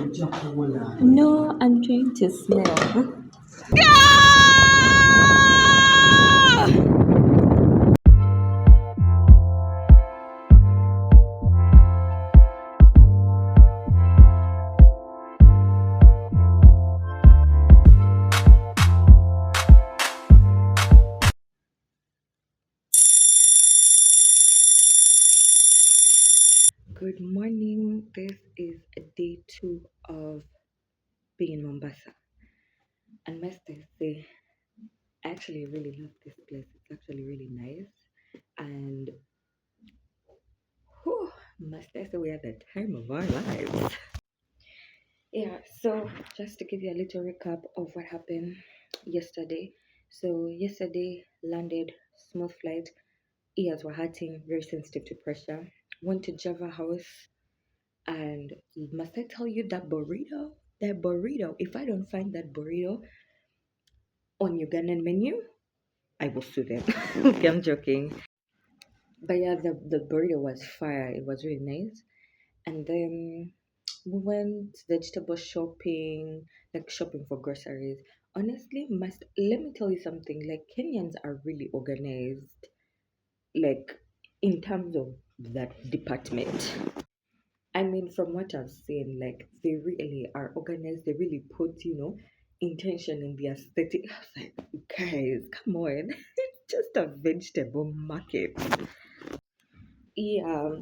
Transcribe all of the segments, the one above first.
No, I'm trying to smell. Good morning. This is day 2 of being in Mombasa. And must I say, I actually really love this place. It's actually really nice. And whew, must I say, we had the time of our lives. Yeah, so just to give you a little recap of what happened yesterday. So, yesterday landed smooth flight. Ears were hurting, very sensitive to pressure. Went to Java House. And must I tell you that burrito? That burrito, if I don't find that burrito on Ugandan menu, I will sue them. Okay, I'm joking. But yeah, the burrito was fire. It was really nice. And then we went vegetable shopping, like shopping for groceries. Honestly, let me tell you something. Like Kenyans are really organized, like in terms of that department. I mean, from what I've seen, like they really are organized. They really put, intention in the aesthetic. I was like, guys, come on, it's just a vegetable market. Yeah,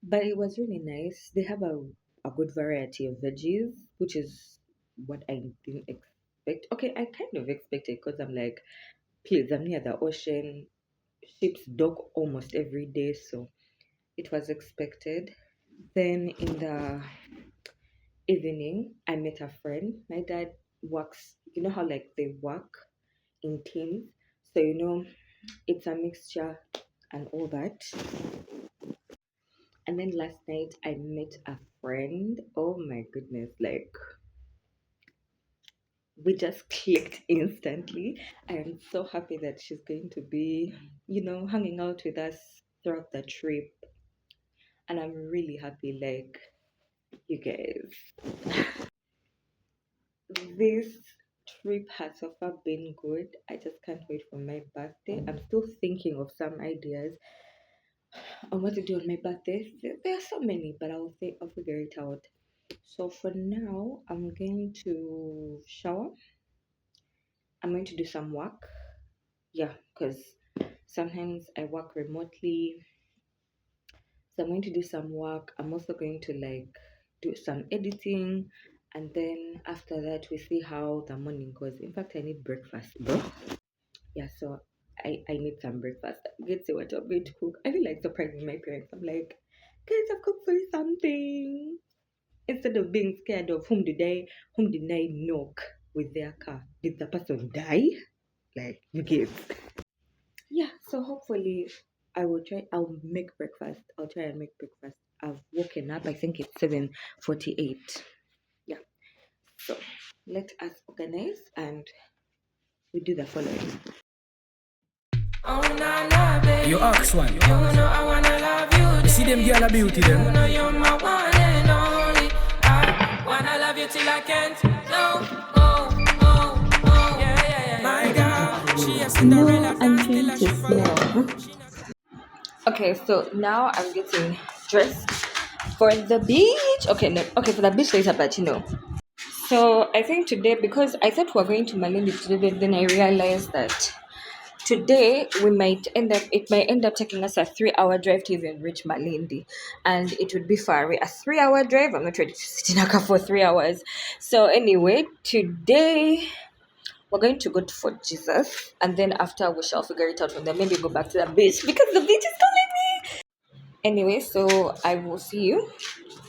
but it was really nice. They have a good variety of veggies, which is what I didn't expect. Okay, I kind of expected because I'm like, please, I'm near the ocean. Ships dock almost every day, so it was expected. Then in the evening, I met a friend. My dad works, you know how like they work in teams. So, it's a mixture and all that. And then last night, I met a friend. Oh my goodness, like we just clicked instantly. I am so happy that she's going to be, hanging out with us throughout the trip. And I'm really happy, like, you guys. This trip has so far been good. I just can't wait for my birthday. I'm still thinking of some ideas on what to do on my birthday. There are so many, but I'll figure it out. So for now, I'm going to shower. I'm going to do some work. Yeah, because sometimes I work remotely. So I'm going to do some work. I'm also going to like do some editing. And then after that, we see how the morning goes. In fact, I need breakfast, bro. Yeah, so I need some breakfast. Get to what I'm going to cook. I feel like surprising my parents. I'm like, guys, I've cooked for you something. Instead of being scared of whom did I knock with their car? Did the person die? Like you give. Yeah, so hopefully I'll make breakfast. I'll try and make breakfast. I've woken up, I think it's 7:48. Yeah. So let us organize and we do the following. Oh, nah, nah, baby. You ask one. You know I wanna love you. You see them girl of beauty them. You know you're my one and only. I wanna love you till I can't. No, yeah. My girl, she has Cinderella. I'm trying to smell. Okay, so now I'm getting dressed for the beach. Okay, no, okay, for the beach later, but So I think today, because I thought we were going to Malindi today, but then I realized that today it might end up taking us a 3-hour drive to even reach Malindi, and it would be far away. A 3-hour drive. I'm not ready to sit in a car for 3 hours. So anyway, today we're going to go to Fort Jesus, and then after we shall figure it out from there. Maybe go back to the beach because the beach is calling me. Anyway, so I will see you,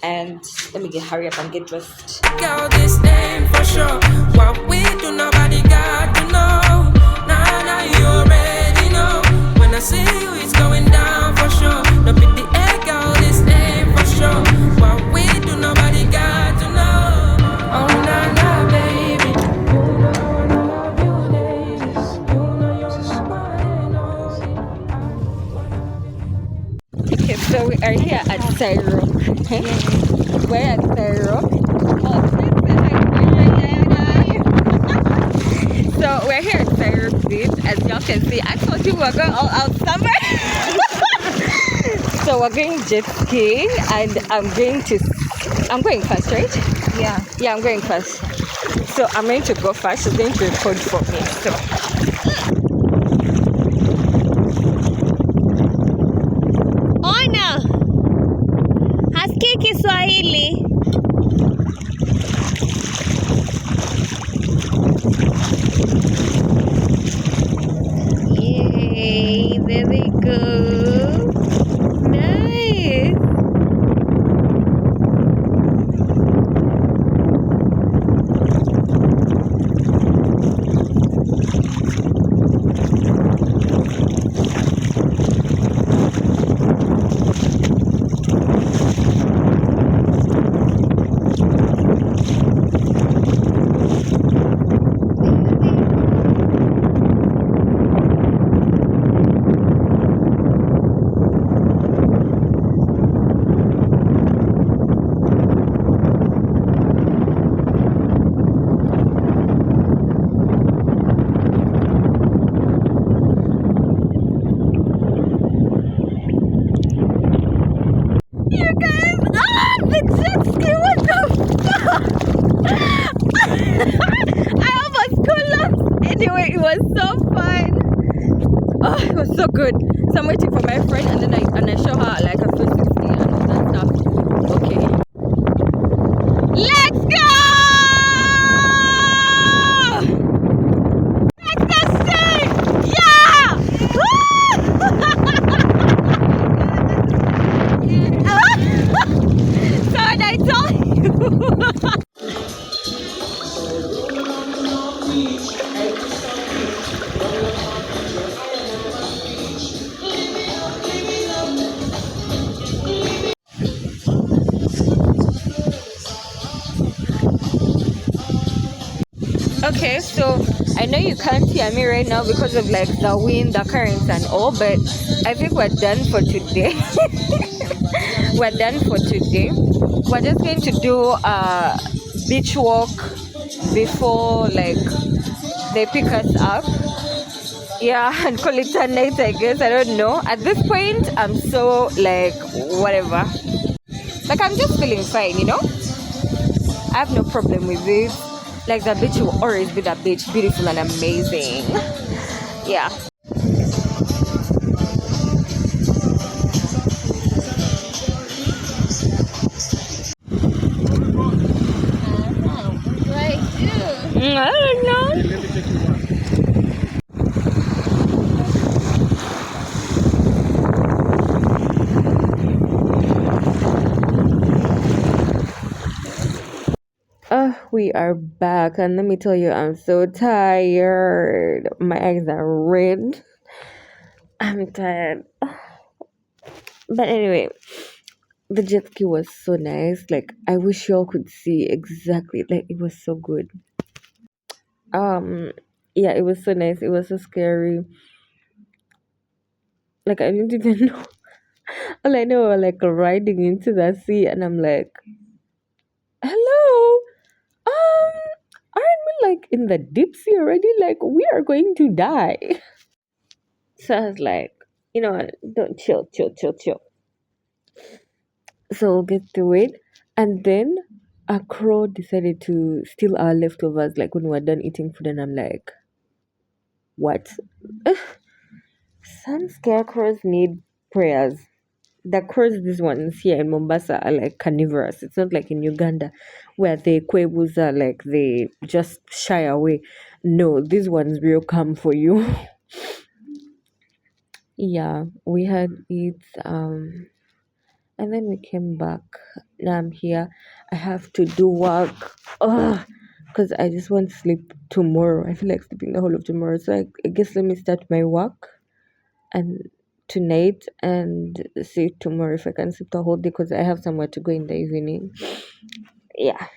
and let me hurry up and get dressed. Girl, this name for sure. What we do, nobody got to know. Nah, you already know. When I see you, it's going down for sure. No pit the air, girl, this name for sure. What we do, nobody got to know. Oh, nah, baby. You know I wanna love you days. You know you're my one and only. Okay, so we are here at Cyro. We're at Cyro. y'all can see, I told you we're going all out somewhere. So we're going jet skiing, and I'm going first, right? Yeah, I'm going first. So I'm going to go first. She's going to record for me. So Ona, hasikii Kiswahili. Yay, there we go. Nice. You guys, the jet ski, what the fuck? I almost collapsed. Anyway, it was so fun. Oh, it was so good. So I'm waiting for my friend, and then I show her like a 360 and all that stuff. Okay. Let's go! Let's go stay! Yeah! So what I told you. Okay, so I know you can't hear me right now because of like the wind, the currents and all, but I think we're done for today. We're done for today. We're just going to do a beach walk before like they pick us up. Yeah, and call it a night, I guess. I don't know. At this point, I'm so like whatever. Like I'm just feeling fine, you know? I have no problem with it. Like the beach will always be the beach, beautiful and amazing. Yeah. I don't know. We are back, and let me tell you, I'm so tired. My eyes are red. I'm tired. But anyway, the jet ski was so nice. Like, I wish y'all could see exactly. Like, it was so good. Um, yeah, it was so nice. It was so scary. Like, I didn't even know. All I know, like, riding into the sea, and I'm like, hello. Aren't we like in the deep sea already? Like we are going to die. So I was like, you know what? Don't chill. So we'll get through it. And then a crow decided to steal our leftovers like when we were done eating food, and I'm like, what? Some scarecrows need prayers. The crows, these ones here in Mombasa, are like carnivorous. It's not like in Uganda where the kwebus are like they just shy away. No, these ones will come for you. Yeah, we had it, and then we came back. Now I'm here. I have to do work. Because I just want to sleep tomorrow. I feel like sleeping the whole of tomorrow. So I guess let me start my work and tonight and see tomorrow if I can sleep the whole day because I have somewhere to go in the evening. Yeah.